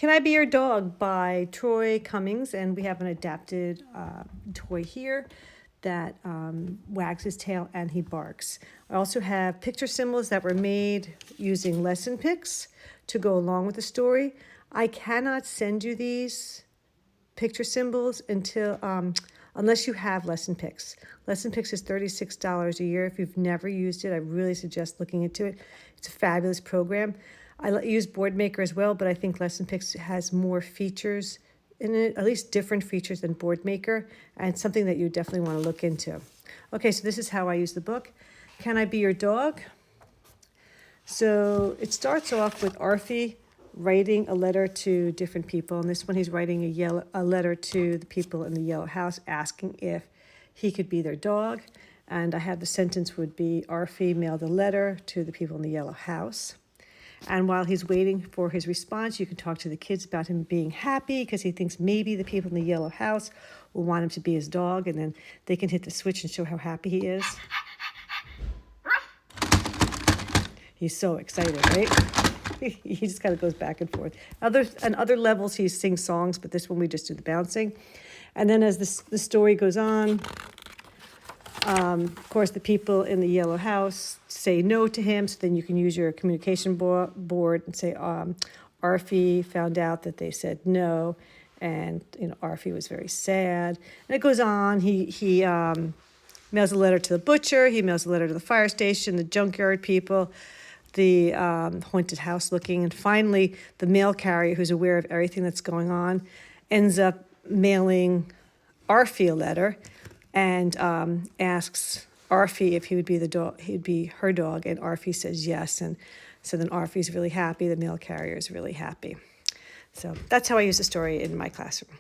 Can I Be Your Dog by Troy Cummings, and we have an adapted toy here that wags his tail and he barks. I also have picture symbols that were made using lesson pics to go along with the story. I cannot send you these picture symbols until unless you have lesson pics. Lesson pics is $36 a year. If you've never used it, I really suggest looking into it. It's a fabulous program. I use Boardmaker as well, but I think Lesson Picks has more features in it, at least different features than Boardmaker, and something that you definitely want to look into. Okay, so this is how I use the book. Can I Be Your Dog? So it starts off with Arfie writing a letter to different people, and this one he's writing a letter to the people in the yellow house asking if he could be their dog. And I have the sentence would be, Arfie mailed a letter to the people in the yellow house. And while he's waiting for his response, you can talk to the kids about him being happy because he thinks maybe the people in the yellow house will want him to be his dog, and then they can hit the switch and show how happy he is. He's so excited, right? He just kind of goes back and forth. Other levels, he sings songs, but this one we just do the bouncing. And then as the story goes on, of course, the people in the yellow house say no to him, so then you can use your communication board and say, Arfie found out that they said no, and Arfie was very sad. And it goes on. He mails a letter to the butcher. He mails a letter to the fire station, the junkyard people, the haunted house looking, and finally the mail carrier, who's aware of everything that's going on, ends up mailing Arfie a letter and asks Arfie if he would be the dog, he'd be her dog, and Arfie says yes, and so then Arfie's really happy, the mail carrier is really happy. So that's how I use the story in my classroom.